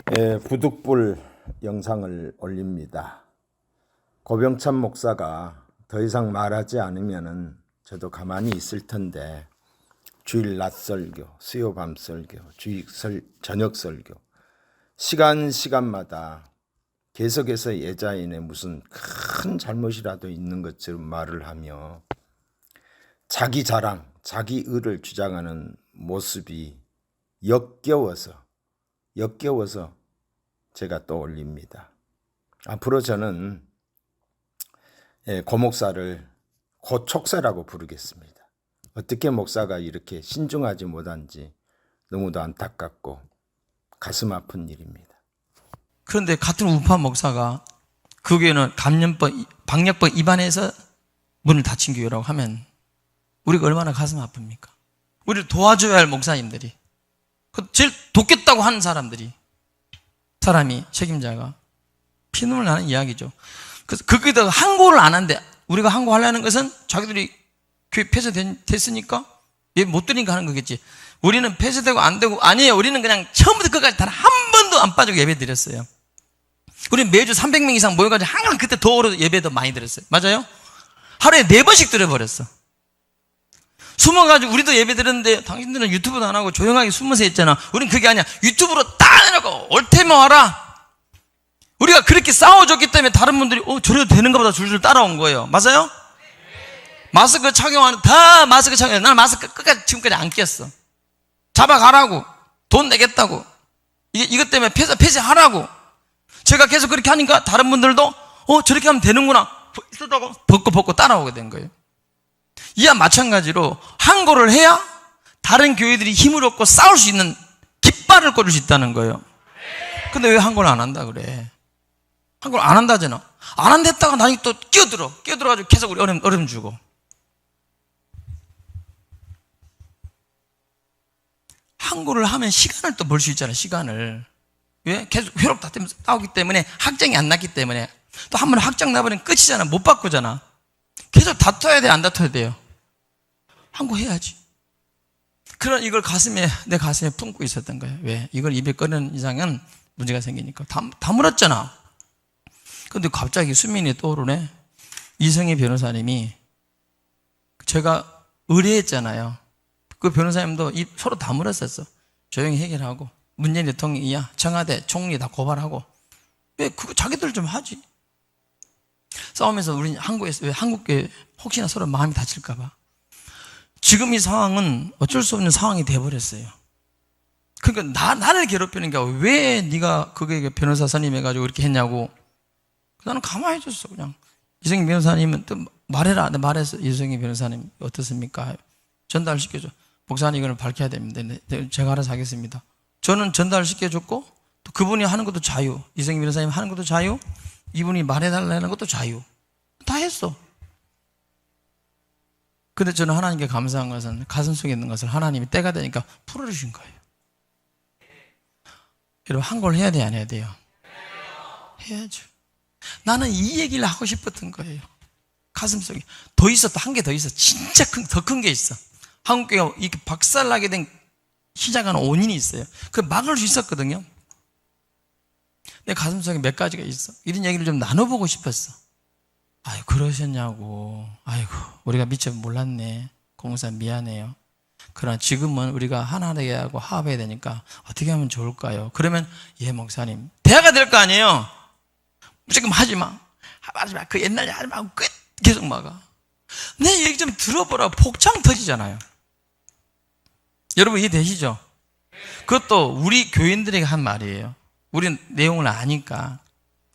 부득불 영상을 올립니다. 고병찬 목사가 더 이상 말하지 않으면은 저도 가만히 있을 텐데 주일 낮 설교, 수요 밤 설교, 주일 저녁 설교 시간마다 계속해서 예자인의 무슨 큰 잘못이라도 있는 것처럼 말을 하며 자기 자랑, 자기 의를 주장하는 모습이 역겨워서 제가 또 올립니다. 앞으로 저는 고 목사를 고촉사라고 부르겠습니다. 어떻게 목사가 이렇게 신중하지 못한지 너무도 안타깝고 가슴 아픈 일입니다. 그런데 같은 우파 목사가 그 교회는 방역법 위반해서 문을 닫힌 교회라고 하면 우리가 얼마나 가슴 아픕니까? 우리를 도와줘야 할 목사님들이, 제일 돕겠다고 하는 사람이 책임자가 피눈물 나는 이야기죠. 그래서 거기다가 항고를 안 한대. 우리가 항고하려는 것은 자기들이 교회 폐쇄됐으니까 예배 못 드리니까 하는 거겠지. 우리는 폐쇄되고 안 되고 아니에요. 우리는 그냥 처음부터 끝까지 단 한 번도 안 빠지고 예배 드렸어요. 우리는 매주 300명 이상 모여가지고 항상 그때 더 오래 예배도 많이 드렸어요. 맞아요? 하루에 4번씩 드려버렸어. 숨어가지고 우리도 예배 드렸는데 당신들은 유튜브도 안 하고 조용하게 숨어서 했잖아. 우린 그게 아니야. 유튜브로 딱 해놓고 올 테면 와라. 우리가 그렇게 싸워줬기 때문에 다른 분들이 저래도 되는가 보다 줄줄 따라온 거예요. 맞아요? 마스크 착용하는 다 마스크 착용해. 나는 마스크 끝까지 지금까지 안 꼈어. 잡아가라고. 돈 내겠다고. 이것 때문에 폐쇄하라고. 제가 계속 그렇게 하니까 다른 분들도 저렇게 하면 되는구나 있었다고 벗고 따라오게 된 거예요. 이와 마찬가지로 항고를 해야 다른 교회들이 힘을 얻고 싸울 수 있는 깃발을 꽂을 수 있다는 거예요. 근데 왜 항고를 안 한다 그래? 항고를 안 한다잖아. 안 한다 했다가 나중에 또 끼어들어가지고 계속 우리 어려움 주고. 항고를 하면 시간을 또 벌 수 있잖아. 시간을. 왜? 계속 회록 다투면서 싸우기 때문에 확정이 안 났기 때문에. 또 한 번 확정 나버리면 끝이잖아. 못 바꾸잖아. 계속 다퉈야 돼, 안 다퉈야 돼요? 항고해야지. 그런 이걸 내 가슴에 품고 있었던 거예요. 왜? 이걸 입에 꺼내는 이상은 문제가 생기니까. 다 물었잖아. 근데 갑자기 수민이 떠오르네. 이성희 변호사님이, 제가 의뢰했잖아요. 그 변호사님도 서로 다 물었었어. 조용히 해결하고 문재인 대통령이야 청와대 총리 다 고발하고. 왜 그거 자기들 좀 하지. 싸우면서 우리는 항고했어요. 왜? 한국교회 혹시나 서로 마음이 다칠까 봐. 지금 이 상황은 어쩔 수 없는 상황이 돼버렸어요. 그러니까 나를 괴롭히는 게 왜 네가 그게 변호사 선임해가지고 이렇게 했냐고. 나는 가만히 있었어. 그냥 이성희 변호사님은 또 말해라. 내가 말했어. 이성희 변호사님 어떻습니까? 전달시켜줘. 목사님 이걸 밝혀야 됩니다. 제가 알아서 하겠습니다. 저는 전달시켜줬고 또 그분이 하는 것도 자유. 이성희 변호사님 하는 것도 자유. 이분이 말해달라는 것도 자유. 다 했어. 근데 저는 하나님께 감사한 것은 가슴속에 있는 것을 하나님이 때가 되니까 풀어주신 거예요. 여러분 항고를 해야 돼요? 안 해야 돼요? 해야죠. 나는 이 얘기를 하고 싶었던 거예요. 가슴속에 더 있었다. 한 개 더 있어. 진짜 더 큰 게 있어. 한국교회가 이렇게 박살나게 된 시작하는 원인이 있어요. 그 막을 수 있었거든요. 내 가슴속에 몇 가지가 있어. 이런 얘기를 좀 나눠보고 싶었어. 아유, 그러셨냐고. 아이고, 우리가 미처 몰랐네. 공사 미안해요. 그러나 지금은 우리가 하나되게 하고 화합해야 되니까 어떻게 하면 좋을까요? 그러면 예, 목사님. 대화가 될 거 아니에요? 무조건 하지 마. 하지 마. 그 옛날 하지 말고 계속 막아. 내 얘기 좀 들어보라. 폭창 터지잖아요. 여러분 이해되시죠? 그것도 우리 교인들에게 한 말이에요. 우리는 내용을 아니까.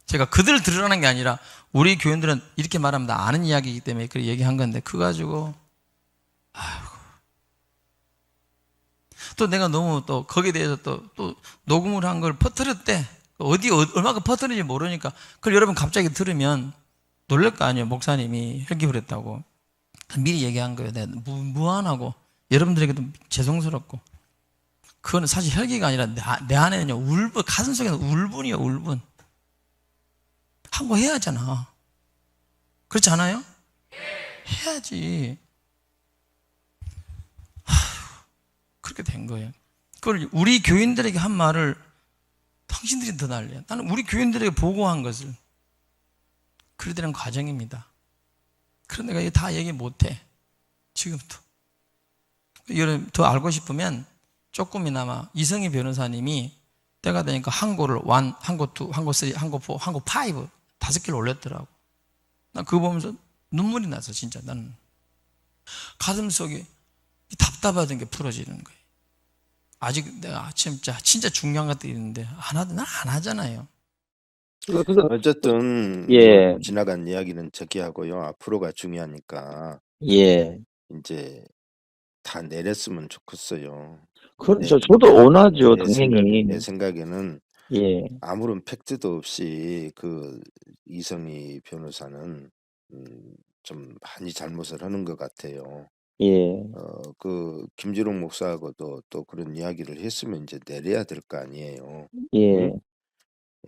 제가 그들을 들으라는 게 아니라 우리 교인들은 이렇게 말하면 다 아는 이야기이기 때문에 그렇게 얘기한 건데 그거 가지고 아이고. 또 내가 너무 또 거기에 대해서 또 녹음을 한 걸 퍼뜨렸대. 얼마큼 퍼뜨리는지 모르니까 그걸 여러분 갑자기 들으면 놀랄 거 아니에요. 목사님이 혈기를 했다고. 미리 얘기한 거예요. 내가 무안하고 여러분들에게도 죄송스럽고. 그거는 사실 혈기가 아니라 내 안에는요 울분, 가슴속에는 울분이에요. 울분. 항고해야 하잖아. 그렇지 않아요? 해야지. 그렇게 된 거예요. 그걸 우리 교인들에게 한 말을 당신들이 더 난리야. 나는 우리 교인들에게 보고한 것을 그래야 되는 과정입니다. 그런데 내가 다 얘기 못해. 지금도. 여러분 더 알고 싶으면 조금이나마 이성희 변호사님이 때가 되니까 항고를 1, 항고 2, 항고 3, 항고 4, 항고 5 다섯 개를 올렸더라고. 나 그거 보면서 눈물이 나서 진짜 나는 가슴속에 이 답답하던 게 풀어지는 거예요. 아직 내가 진짜 중요한 것들이 있는데 난 안 하잖아요. 어쨌든 예. 지나간 이야기는 저기하고요. 앞으로가 중요하니까 예. 이제 다 내렸으면 좋겠어요. 그렇죠. 저도 원하죠, 당연히. 내 생각에는 예. 아무런 팩트도 없이 그 이성희 변호사는 좀 많이 잘못을 하는 것 같아요. 예. 그 김지롱 목사하고도 또 그런 이야기를 했으면 이제 내려야 될 거 아니에요. 예. 응?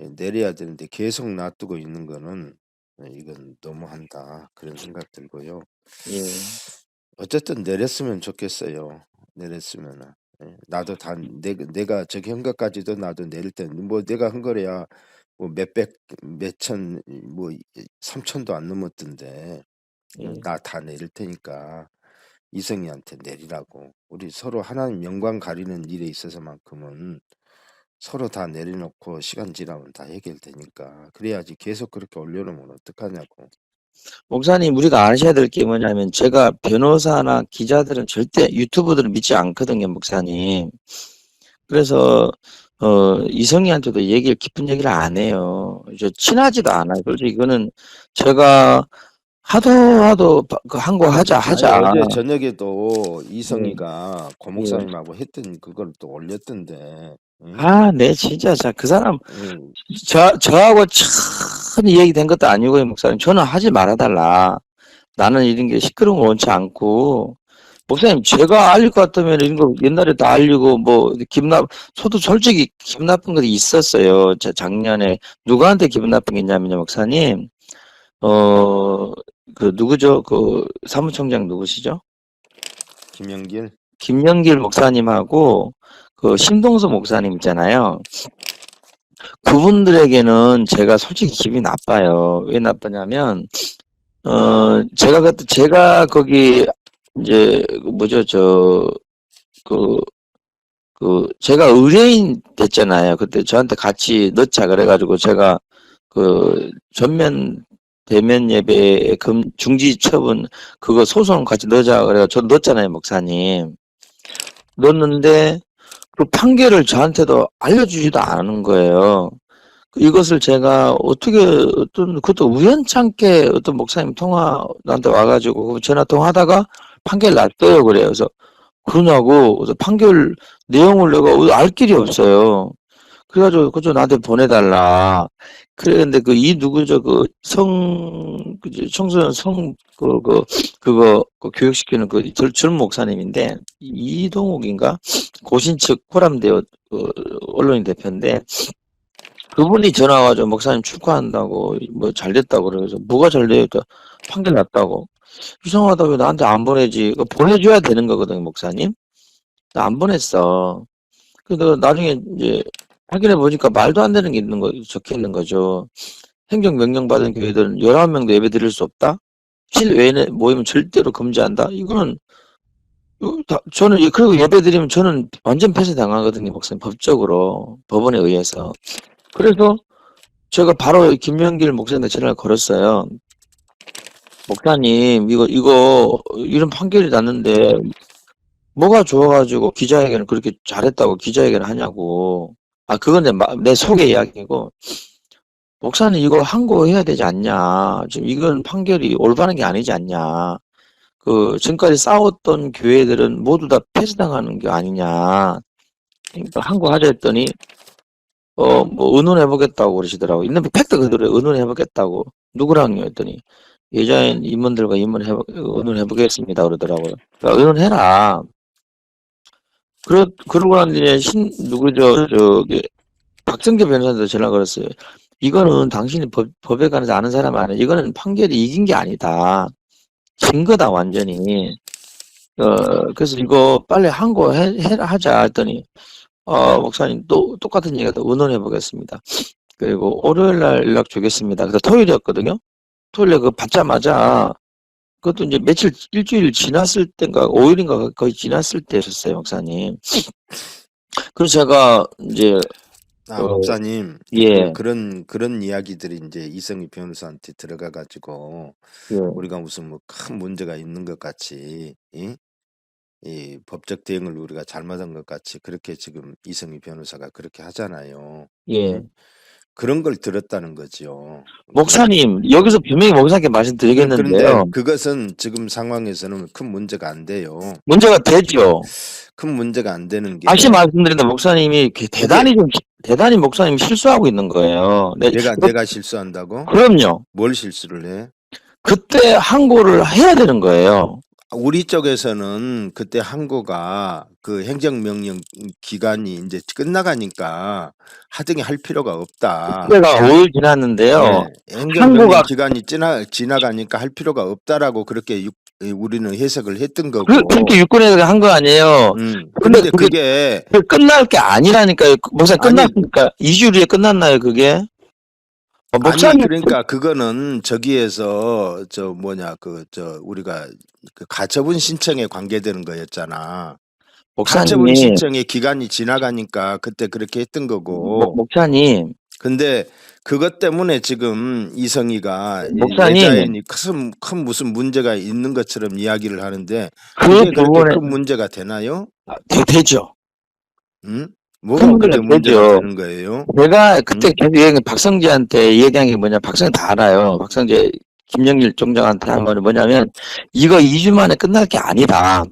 예, 내려야 되는데 계속 놔두고 있는 거는 이건 너무한다 그런 생각 들고요. 예. 어쨌든 내렸으면 좋겠어요. 내렸으면은. 예, 나도 다 내가 저기 한 것까지도 나도 내릴 때는 뭐 내가 한 거래야 뭐 몇백 몇천 뭐 3천도 안 넘었던데 예. 나 다 내릴 테니까 이성이한테 내리라고. 우리 서로 하나님 영광 가리는 일에 있어서만큼은 서로 다 내려놓고 시간 지나면 다 해결되니까. 그래야지 계속 그렇게 올려놓으면 어떡하냐고. 목사님, 우리가 아셔야 될 게 뭐냐면, 제가 변호사나 기자들은 절대 유튜브들은 믿지 않거든요, 목사님. 그래서, 이성희한테도 깊은 얘기를 안 해요. 친하지도 않아요. 솔직히 이거는 제가 하도 항고하자. 아니, 어제 저녁에도 이성희가 고 목사님하고 했던 그걸 또 올렸던데. 응? 네, 진짜, 그 사람, 응. 저하고 참 얘기된 것도 아니고요, 목사님. 저는 하지 말아달라. 나는 이런 게 시끄러운 거 원치 않고. 목사님, 제가 알릴 것 같으면 이런 거 옛날에 다 알리고, 저도 솔직히 기분 나쁜 것도 있었어요. 작년에. 누구한테 기분 나쁜 게 있냐면요, 목사님. 누구죠? 사무총장 누구시죠? 김영길 목사님하고, 신동수 목사님 있잖아요. 그분들에게는 제가 솔직히 기분이 나빠요. 왜 나쁘냐면, 제가 거기, 이제, 제가 의뢰인 됐잖아요. 그때 저한테 같이 넣자 그래가지고 제가 전면 대면 예배 중지 처분 그거 소송 같이 넣자 그래가지고 저 넣었잖아요, 목사님. 넣었는데 그 판결을 저한테도 알려주지도 않은 거예요. 이것을 제가 그것도 우연찮게 어떤 목사님 나한테 와가지고 전화 통화하다가 판결 났어요. 그래요. 그래서 그러냐고, 그래서 판결 내용을 내가 알 길이 없어요. 그래가지고 그저 나한테 보내달라. 그랬는데 청소년 그거 교육시키는 젊은 목사님인데 이동욱인가 고신측 호람대요 언론인 대표인데 그분이 전화 와가지고 목사님 축하한다고 뭐 잘됐다고 그래서 뭐가 잘돼요? 판결 났다고. 이상하다 왜 나한테 안 보내지? 보내줘야 되는 거거든요, 목사님. 나 안 보냈어. 그래서 나중에 이제 확인해 보니까 말도 안 되는 게 적혀 있는 거죠. 행정명령 받은 교회들은 11명도 예배 드릴 수 없다? 실외에 모이면 절대로 금지한다? 이거는, 저는, 그리고 예배 드리면 저는 완전 폐쇄당하거든요, 목사님. 법적으로. 법원에 의해서. 그래서 제가 바로 김명길 목사님한테 전화를 걸었어요. 목사님, 이런 판결이 났는데, 뭐가 좋아가지고 기자회견을 그렇게 잘했다고 기자회견을 하냐고. 그건 내 속의 이야기고. 목사님 이거 항고해야 되지 않냐. 지금 이건 판결이 올바른 게 아니지 않냐. 지금까지 싸웠던 교회들은 모두 다 폐쇄당하는 게 아니냐. 그러니까 항고하자 했더니, 의논해보겠다고 그러시더라고. 있는 팩트 그대로 의논해보겠다고. 누구랑요? 했더니, 예자인 임원들과 의논해보겠습니다. 그러더라고요. 그러니까 의논해라. 그러고 난 뒤에 박정재 변호사한테 전화 걸었어요. 이거는 당신이 법에 관해서 아는 사람 아니야. 이거는 판결이 이긴 게 아니다. 진 거다, 완전히. 그래서 이거 빨리 항고하자 했더니, 목사님 또 똑같은 얘기가 또 의논해 보겠습니다. 그리고 월요일 날 연락 주겠습니다. 그래서 토요일이었거든요. 토요일에 그거 받자마자 그것도 이제 일주일 지났을 때인가 5일인가 거의 지났을 때였어요, 목사님. 그래서 제가 이제 목사님, 예, 그런 이야기들이 이제 이성희 변호사한테 들어가 가지고 예, 우리가 무슨 뭐 큰 문제가 있는 것 같이 이 법적 대응을 우리가 잘못한 것 같이 그렇게 지금 이성희 변호사가 그렇게 하잖아요. 예. 그런 걸 들었다는 거죠. 목사님, 여기서 분명히 목사님께 그런데 말씀드리겠는데요. 그것은 지금 상황에서는 큰 문제가 안 돼요. 문제가 되죠. 큰 문제가 안 되는 게 다시 말씀드린다, 목사님이 대단히 목사님이 실수하고 있는 거예요. 네, 내가 실수한다고? 그럼요. 뭘 실수를 해? 그때 항고를 해야 되는 거예요. 우리 쪽에서는 그때 항고가 그 행정명령 기간이 이제 끝나가니까 하등에 할 필요가 없다. 그때가 5일 지났는데요. 네, 행정명령 항고가- 기간이 지나가니까 할 필요가 없다라고 그렇게 우리는 해석을 했던 거고. 그렇게 육군에서 한 거 아니에요. 근데 그게 끝날 게 아니라니까요. 목사님 아니, 끝났으니까 2주 뒤에 끝났나요, 그게? 아니 목사님 그러니까 그거는 저기에서 우리가 그 가처분 신청에 관계되는 거였잖아. 가처분 목사님, 신청의 기간이 지나가니까 그때 그렇게 했던 거고. 목사님, 근데 그것 때문에 지금 이성희가 목사님. 내자인이 큰 무슨 문제가 있는 것처럼 이야기를 하는데 그 그게 그렇게 부분에 큰 문제가 되나요? 되죠. 응? 큰 뭐가 문제가 그게 문제가 되죠. 되는 거예요? 내가 그때 계속 얘기한 게 박성재한테 얘기한 게 뭐냐, 박성재 다 알아요. 박성재, 김영길 총장한테 한 거는 뭐냐면, 이거 2주 만에 끝날 게 아니다.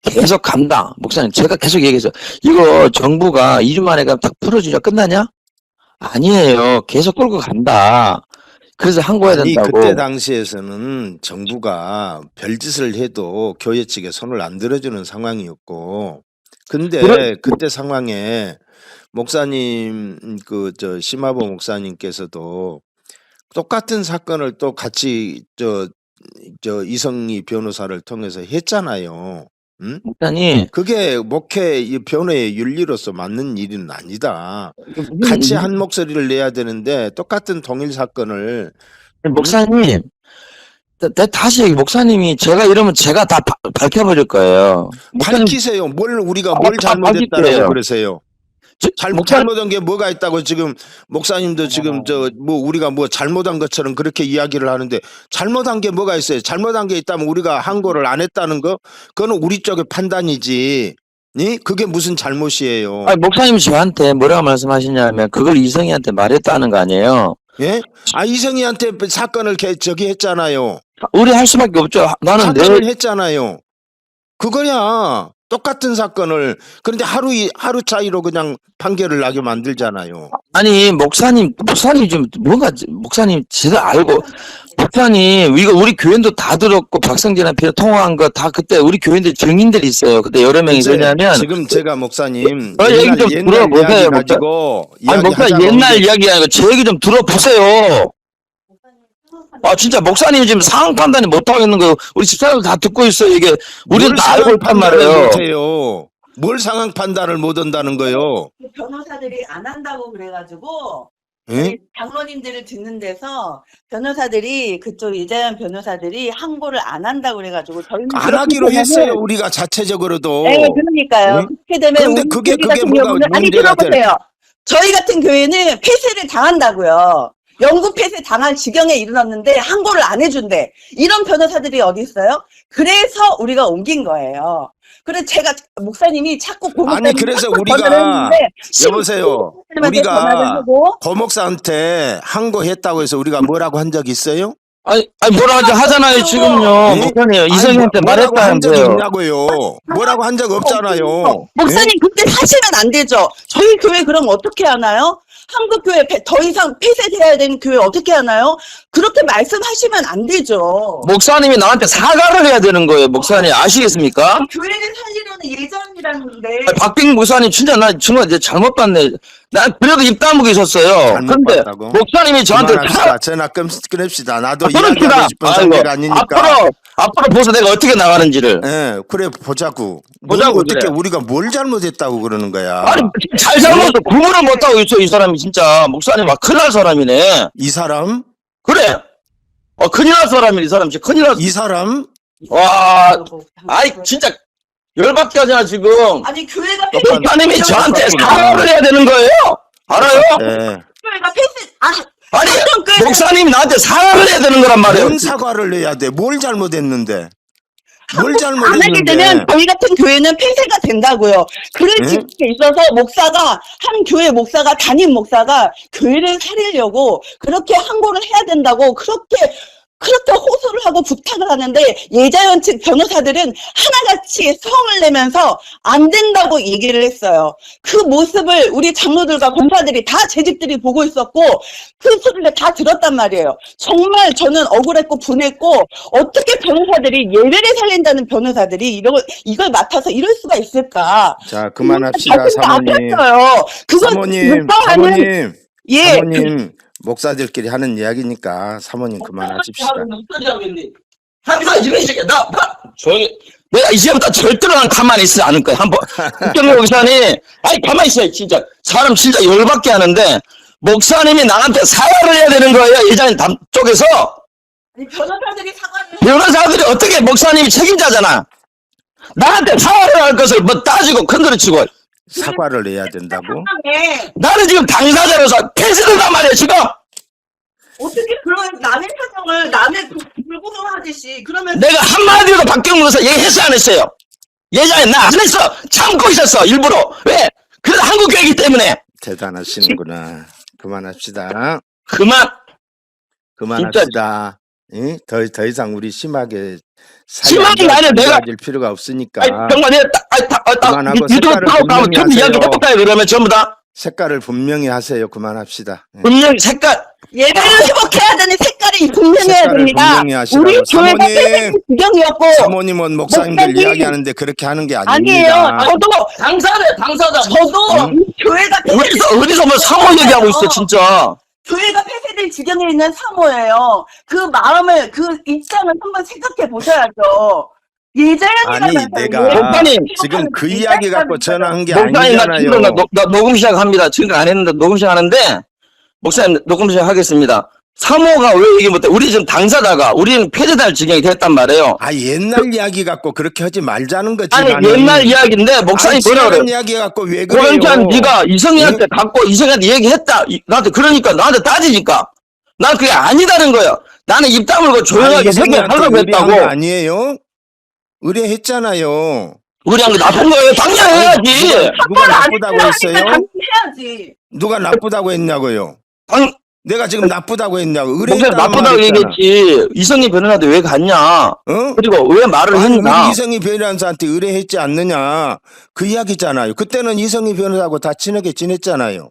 계속 간다. 목사님, 제가 계속 얘기해서, 이거 정부가 2주 만에 그냥 딱 풀어주냐, 끝나냐? 아니에요. 계속 끌고 간다. 그래서 항고해야 아니 된다고. 그때 당시에서는 정부가 별짓을 해도 교회 측에 손을 안 들어주는 상황이었고 근데 그때 상황에 목사님 심화보 목사님께서도 똑같은 사건을 또 같이 이성희 변호사를 통해서 했잖아요. 응? 목사님, 그게 이 변호의 윤리로서 맞는 일은 아니다. 같이 한 목소리를 내야 되는데 똑같은 동일 사건을 목사님, 다시 얘기, 목사님이 제가 이러면 제가 다 밝혀버릴 거예요. 목사님, 밝히세요. 우리가 뭘 다 잘못했다라고 밝힐게요. 그러세요. 잘못한 게 뭐가 있다고 지금 목사님도 지금 우리가 뭐 잘못한 것처럼 그렇게 이야기를 하는데 잘못한 게 뭐가 있어요? 잘못한 게 있다면 우리가 항고를 안 했다는 거 그거는 우리 쪽의 판단이지. 그게 무슨 잘못이에요? 아니, 목사님이 저한테 뭐라고 말씀하시냐면 그걸 이성희한테 말했다는 거 아니에요. 예? 이성희한테 사건을 저기 했잖아요. 우리 할 수밖에 없죠. 나는 사건을 했잖아요. 그거야. 똑같은 사건을 그런데 하루 차이로 그냥 판결을 나게 만들잖아요. 아니 목사님 좀 뭔가 목사님 제대로 알고 목사님 이거 우리 교인도 다 들었고 박성진한테 통화한 거 다 그때 우리 교인들 증인들이 있어요. 그때 여러 명이 있었냐면 지금 제가 목사님 얘기 좀 들어보세요. 이야기 가지고 아니 목사님 옛날 이야기 아니고 제 얘기 좀 들어보세요. 아 진짜 목사님이 지금 상황 판단이 못하겠는 거 우리 집사람들 다 듣고 있어요. 이게 우리는 다 알고 있단 말이에요. 못해요. 뭘 상황 판단을 못 한다는 거요? 변호사들이 안 한다고 그래가지고 예? 장로님들을 듣는 데서 변호사들이 그쪽 이재현 변호사들이 항고를 안 한다고 그래가지고 저희는 안 하기로 했어요. 우리가 자체적으로도. 네, 그러니까요. 응? 그렇게 되면 그런데 우리 그게 교회 같은 뭐가 경우는 아니 문제가 들어보세요. 저희 같은 교회는 폐쇄를 당한다고요. 영구 폐쇄 당할 지경에 이르렀는데 항고를 안 해준대. 이런 변호사들이 어디 있어요? 그래서 우리가 옮긴 거예요. 그래서 제가 목사님이 자꾸 아니 그래서 우리가 여보세요. 우리가 고 목사한테 항고했다고 해서 우리가 뭐라고 한 적 있어요? 아니 뭐라 하잖아요 지금요. 네? 목사님 이성희한테 뭐라고 한 적이 말했다면서요. 있냐고요. 뭐라고 한 적 없잖아요. 목사님 그때 하시면 안 되죠. 저희 교회 그럼 어떻게 하나요? 한국 교회 더 이상 폐쇄돼야 되는 교회 어떻게 하나요? 그렇게 말씀하시면 안 되죠. 목사님이 나한테 사과를 해야 되는 거예요. 목사님 아시겠습니까? 교회를 살리려는 예정이라는데 박빙 목사님 진짜 나 정말 이제 잘못 봤네. 난 그래도 입 다물고 있었어요. 잘못 그런데 봤다고? 목사님이 저한테 그만합시다. 전화 끊읍시다. 나도 그렇구나. 이야기하고 싶은 아이고, 상대가 아니니까. 앞으로 보서 내가 어떻게 나가는지를. 예, 그래 보자고. 보자고, 어떻게 그래. 우리가 뭘 잘못했다고 그러는 거야? 아니, 잘못도 구분을 못하고 있어, 이 사람이 진짜. 목사님, 막 큰일 날 사람이네. 이 사람? 그래. 큰일 날 사람이네, 이 사람. 진짜 큰일 날. 이 사람? 와, 아이, 진짜, 열받게 하잖아, 지금. 아니 교회가 목사님이 저한테 똑같구나. 사과를 해야 되는 거예요. 알아요? 예. 교회가 폐쇄 아니, 교회는 목사님이 나한테 사과를 해야 되는 거란 말이에요. 뭔 사과를 해야 돼? 뭘 잘못했는데? 뭘 안 하게 되면 잘못했는데? 저희 같은 교회는 폐쇄가 된다고요. 그럴 응? 지경에 있어서 목사가 한 교회 목사가 담임 목사가 교회를 살리려고 그렇게 항고를 해야 된다고 그렇게 호소를 하고 부탁을 하는데 예자연 측 변호사들은 하나같이 성을 내면서 안 된다고 얘기를 했어요. 그 모습을 우리 장로들과 권사들이 다 제 집들이 보고 있었고 그 소리를 다 들었단 말이에요. 정말 저는 억울했고 분했고 어떻게 변호사들이 예배를 살린다는 변호사들이 이걸 맡아서 이럴 수가 있을까? 자, 그만합시다, 자신도 사모님. 아팠어요. 그건 사모님, 불쌍하는 사모님, 예. 사모님, 목사들끼리 하는 이야기니까 사모님 그만하십시다. 항상 이런 식이야. 조용히. 내가 이제부터 절대로 난 가만히 있지 않을 거야. 한번. 국경의 목사님, 아니, 가만히 있어요. 진짜. 사람 진짜 열받게 하는데, 목사님이 나한테 사과를 해야 되는 거예요. 예전에 쪽에서. 아니, 변호사들이 사과를 변호사들이 어떻게 목사님이 책임자잖아. 나한테 사과를 할 것을 뭐 따지고 건드려치고. 사과를 해야 된다고? 해. 나는 지금 당사자로서 폐쇄된단 말이야, 지금. 어떻게 그런 남의 표정을 남의 불구경하듯이 그러면 내가 한마디로 박경무사 얘기했어, 안 했어요? 예전에 나 안 했어. 참고 있었어, 일부러. 왜? 그래서 한국교회이기 때문에. 대단하시는구나. 그만합시다. 그만합시다. 응? 더 이상 우리 심하게 심하게 아니라 내가 질 필요가 없으니까 아니, 정말 내가 그만하고 니도 색깔을 하고 분명히 전부 이야기 하세요. 해볼까요? 그러면 전부 다 색깔을 분명히 하세요. 그만합시다. 예. 분명히 색깔. 예배를 회복해야 되는 색깔이 분명해야 색깔을 됩니다. 분명히 하시라고. 우리 교회가 사모님. 폐쇄 지경이었고 사모님은 목사님들 목사님. 이야기하는데 그렇게 하는 게 아니에요. 아닙니다. 저도 당사자. 저도 이 교회가 어디서 뭐 사모 얘기하고 있어, 진짜. 교회가 폐쇄될 지경에 있는 사모예요. 그 마음을 그 입장을 한번 생각해 보셔야죠. 아니, 내가 목사님, 지금 그 이야기 갖고 전화한 게 목사님, 나 아니잖아요. 지금 나 녹음 시작합니다. 지금 안 했는데 녹음 시작하는데, 목사님, 녹음 시작하겠습니다. 사모가 왜 얘기 못해? 우리 지금 당사자가, 우리는 폐쇄될 지경이 됐단 말이에요. 아, 옛날 이야기 갖고 그렇게 하지 말자는 거지. 아니, 나는. 옛날 이야기인데, 목사님 뭐라 그래요? 이야기 갖고 왜 그래요? 그러니까 네가 이성이한테 갖고 이성이한테 얘기했다. 나한테 그러니까 나한테 따지니까 난 그게 아니다는 거야. 나는 입 다물고 조용하게 생각하려고 의뢰한 거 했다고. 아니에요? 의뢰했잖아요. 우리 한 거 나쁜 거예요. 당연히 해야지. 누가 나쁘다고 했어요? 해야지. 누가 나쁘다고 했냐고요? 당 내가 지금 나쁘다고 했냐고? 목사님 의뢰했다는 나쁘다고 말 있잖아. 얘기했지. 이성이 변호사한테 왜 갔냐? 어? 그리고 왜 말을 아니, 했냐? 우리 이성희 변호사한테 의뢰했지 않느냐? 그 이야기잖아요. 그때는 이성희 변호사하고 다 친하게 지냈잖아요.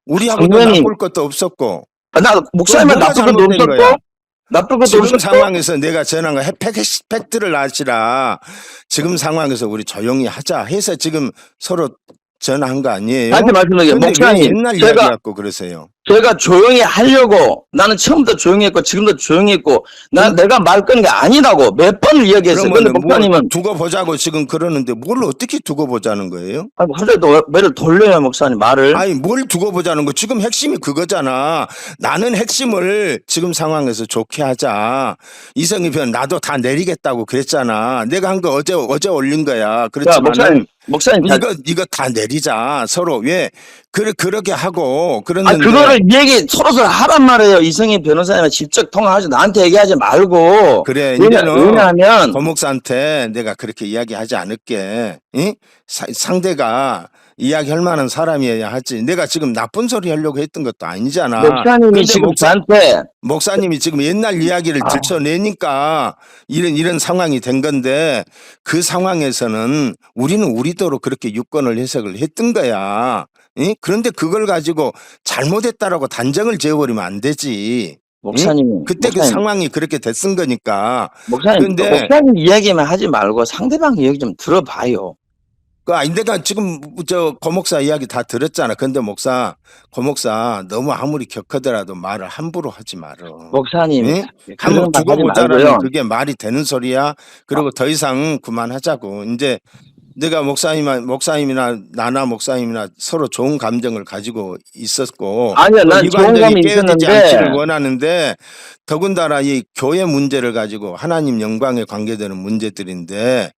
우리하고도 당연히. 나쁠 것도 없었고. 나 목사님은 뭐가 나쁜 것도 잘못된 거야? 없었고 나쁜 것도 지금 없었고. 상황에서 내가 전한 거 팩트를 아시라 지금 상황에서 우리 조용히 하자 해서 지금 서로 전화한 거 아니에요? 다시 말씀드릴게요. 근데 왜 목사님, 옛날 이야기 제가 갖고 그러세요? 제가 조용히 하려고 나는 처음부터 조용히 했고 지금도 조용히 했고 내가 말 끄는 게 아니라고 몇 번을 이야기했어요. 근데 그러면 목사님은 두고 보자고 지금 그러는데 뭘 어떻게 두고 보자는 거예요? 갑자기 또 매를 돌려요, 목사님 말을. 아니 뭘 두고 보자는 거 지금 핵심이 그거잖아. 나는 핵심을 지금 상황에서 좋게 하자. 이성희 변 나도 다 내리겠다고 그랬잖아. 내가 한 거 어제 올린 거야. 야, 그렇지만 목사님 이거 다 내리자. 서로 왜 그렇게 하고 그랬는데 그거를 얘기 서로 하란 말이에요. 이성희 변호사님과 직접 통화하지 나한테 얘기하지 말고. 그래 이제는 왜냐하면 고목사한테 내가 그렇게 이야기하지 않을게. 응? 상대가 이야기할 만한 사람이어야 하지. 내가 지금 나쁜 소리 하려고 했던 것도 아니잖아. 목사님이 근데 지금 저한테 목사님이 지금 옛날 이야기를 들춰내니까 이런 상황이 된 건데 그 상황에서는 우리는 우리대로 그렇게 유권을 해석을 했던 거야. 응? 그런데 그걸 가지고 잘못했다라고 단정을 지어버리면 안 되지. 목사님 그때 그 상황이 그렇게 됐은 거니까. 목사님 근데 목사님 이야기만 하지 말고 상대방 이야기 좀 들어봐요. 내가 지금 고 목사 이야기 다 들었잖아. 근데 고 목사 너무 아무리 격하더라도 말을 함부로 하지 말어. 목사님, 응? 그런 한번 말 두고 하지 보자라는 말고요. 그게 말이 되는 소리야. 그리고 더 이상 그만하자고. 이제 내가 목사님이나 나나 목사님이나 서로 좋은 감정을 가지고 있었고 아니요, 또 난 이 좋은 관계가 감이 깨어지지 있었는데, 않기를 원하는데 더군다나 이 교회 문제를 가지고 하나님 영광에 관계되는 문제들인데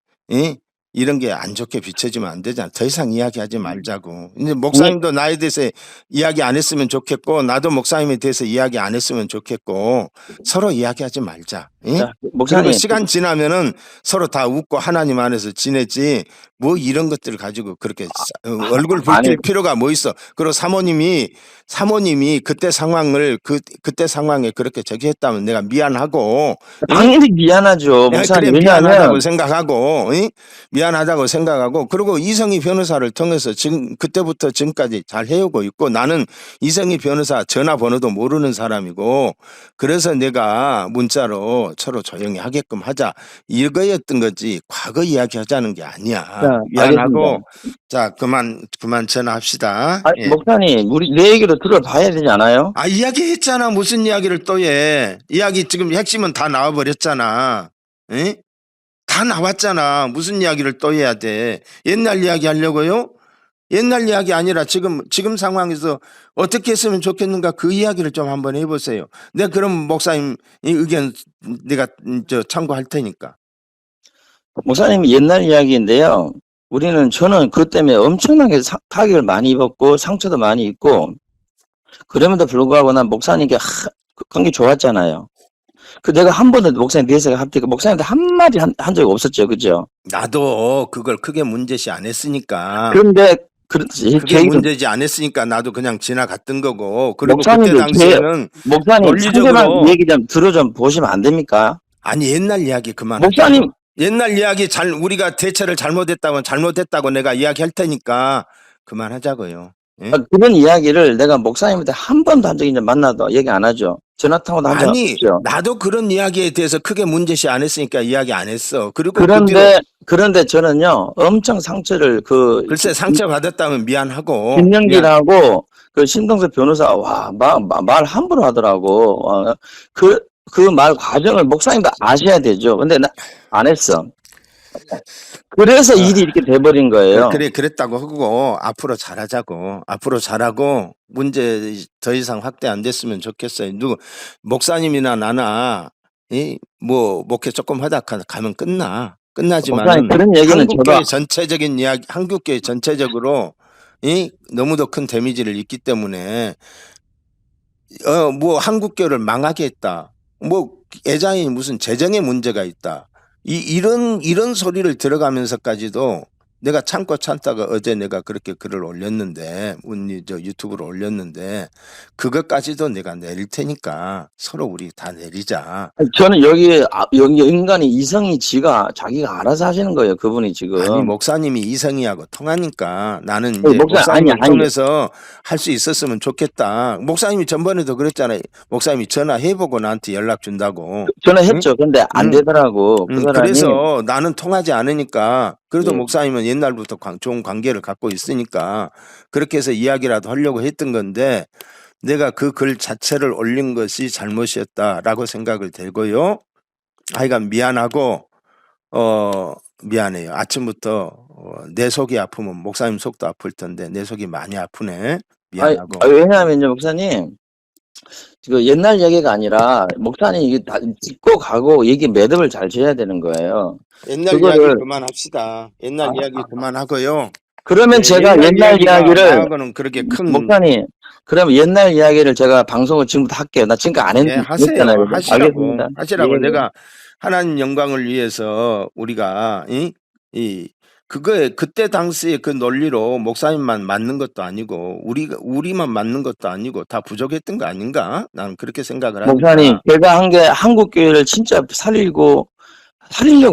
이런 게 안 좋게 비춰지면 안 되잖아. 더 이상 이야기하지 말자고. 이제 목사님도 나에 대해서 이야기 안 했으면 좋겠고 나도 목사님에 대해서 이야기 안 했으면 좋겠고 서로 이야기하지 말자. 자, 그리고 목사님, 시간 지나면은 서로 다 웃고 하나님 안에서 지내지 뭐 이런 것들을 가지고 그렇게 얼굴 아니, 붉힐 필요가 뭐 있어. 그리고 사모님이 그때 상황을 그때 상황에 그렇게 저기 했다면 내가 미안하고 당연히 미안하죠, 그래 목사님. 미안하다고 왜냐하면, 생각하고 미안하다고 생각하고 그리고 이성희 변호사를 통해서 지금 그때부터 지금까지 잘 해오고 있고 나는 이성희 변호사 전화번호도 모르는 사람이고 그래서 내가 문자로 서로 조용히 하게끔 하자 이거였던 거지 과거 이야기하자는 게 아니야. 자, 미안하고 자 그만 전화합시다. 아니, 예. 목사님, 우리 내 얘기를 들어봐야 되지 않아요? 이야기했잖아. 무슨 이야기를 또 해. 이야기 지금 핵심은 다 나와버렸잖아. 에? 다 나왔잖아. 무슨 이야기를 또 해야 돼. 옛날 이야기 하려고요? 옛날 이야기 아니라 지금 상황에서 어떻게 했으면 좋겠는가 그 이야기를 좀 한번 해보세요. 내가 그럼 목사님 의견 내가 참고할 테니까. 목사님 옛날 이야기인데요. 저는 그것 때문에 엄청나게 타격을 많이 입었고 상처도 많이 입고 그럼에도 불구하고 난 목사님께 관계 좋았잖아요. 내가 한 번도 목사님 대해서 목사님한테 한마디 한 적이 없었죠. 그죠? 나도 그걸 크게 문제시 안 했으니까. 그런데 그렇지. 그게 문제지 안 했으니까 나도 그냥 지나갔던 거고. 그리고 그때 목사님도 당시에는 목사님 논리적으로 상대방 얘기 좀 보시면 안 됩니까? 아니 옛날 이야기 그만. 목사님 옛날 이야기 우리가 대처를 잘못했다고 내가 이야기할 테니까 그만하자고요. 예? 그런 이야기를 내가 목사님한테 한 번도 한 적이 이제 만나도 얘기 안 하죠. 전화 통화도 한 적 없죠. 나도 그런 이야기에 대해서 크게 문제시 안 했으니까 이야기 안 했어. 그리고 그런데 저는요 엄청 상처를 글쎄 상처 받았다면 미안하고 김영길하고 그 신동석 변호사 말 함부로 하더라고. 그 말 과정을 목사님도 아셔야 되죠. 근데 나 안 했어. 그래서 일이 이렇게 돼버린 거예요. 그랬다고 하고 앞으로 잘하자고. 앞으로 잘하고 문제 더 이상 확대 안 됐으면 좋겠어요. 목사님이나 나나 뭐 목회 조금 하다 가면 끝나지만 그런 얘기는 한국교회 전체적인 이야기, 한국교회 전체적으로 너무도 큰 데미지를 입기 때문에 뭐 한국교회를 망하게 했다. 뭐 애장이 무슨 재정에 문제가 있다. 이런 소리를 들어가면서까지도 내가 참다가 어제 내가 그렇게 글을 올렸는데 유튜브로 올렸는데 그것까지도 내가 내릴 테니까 서로 우리 다 내리자. 저는 여기 인간이 이성이 자기가 알아서 하시는 거예요. 그분이 지금. 아니 목사님이 이성희하고 통하니까 나는 이제 목사님을 통해서 할 수 있었으면 좋겠다. 목사님이 전번에도 그랬잖아요. 목사님이 전화해보고 나한테 연락 준다고. 전화했죠. 근데 안 되더라고. 그 사람이. 그래서 나는 통하지 않으니까 그래도 예. 목사님은 옛날부터 좋은 관계를 갖고 있으니까 그렇게 해서 이야기라도 하려고 했던 건데 내가 그 글 자체를 올린 것이 잘못이었다라고 생각을 되고요. 하여간 미안하고 미안해요. 아침부터 내 속이 아프면 목사님 속도 아플 텐데 내 속이 많이 아프네. 미안하고. 왜냐하면요, 목사님. 그 옛날 얘기가 아니라 목사님 이게 다 짚고 가고 얘기 매듭을 잘 지어야 되는 거예요. 옛날 이야기 그만합시다. 옛날 이야기 그만하고요. 그러면 제가 옛날 이야기를 나하고는 그렇게 큰 목사님 그러면 옛날 이야기를 제가 방송을 지금부터 할게요. 나 지금까지 안 했잖아요. 하시라고. 예. 내가 하나님 영광을 위해서 우리가 그때 당시에 그 논리로 목사님만 맞는 것도 아니고 우리만 맞는 것도 아니고 다 부족했던 거 아닌가? 난 그렇게 생각을 하니까. 목사님 제가 한 게 한국 교회를 진짜 살리려고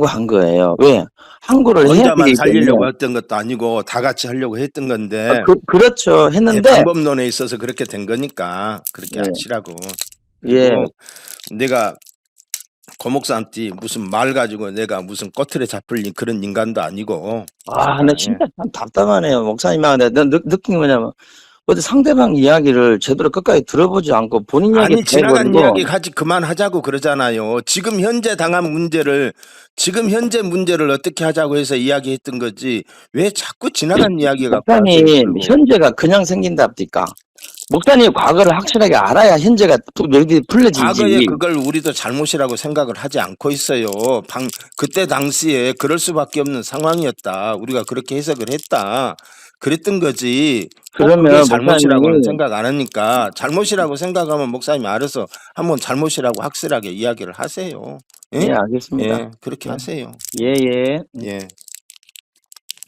한 거예요. 왜? 한국을 혼자만 살리려고 했던 것도 아니고 다 같이 하려고 했던 건데. 그렇죠. 했는데 방법론에 있어서 그렇게 된 거니까 그렇게 하시라고. 예. 내가 고 목사한테 무슨 말 가지고 내가 무슨 꼬투리 잡힐 그런 인간도 아니고. 아, 나 진짜 참 답답하네요. 목사님한테 느낀 게 뭐냐면, 어디 상대방 이야기를 제대로 끝까지 들어보지 않고 본인 이야기 아니 지나간 해버리고, 이야기 가지 그만하자고 그러잖아요. 지금 현재 문제를 어떻게 하자고 해서 이야기했던 거지 왜 자꾸 지나간 이야기 갖고 목사님, 현재가 그냥 생긴답니까? 목사님 과거를 확실하게 알아야 현재가 여기 풀려지지. 과거에 그걸 우리도 잘못이라고 생각을 하지 않고 있어요. 그때 당시에 그럴 수밖에 없는 상황이었다. 우리가 그렇게 해석을 했다. 그랬던 거지. 그러면 그게 잘못이라고는 목사님이- 생각 안 하니까 잘못이라고 생각하면 목사님이 알아서 한번 잘못이라고 확실하게 이야기를 하세요. 예? 예, 알겠습니다. 예, 그렇게 하세요. 예, 예. 예.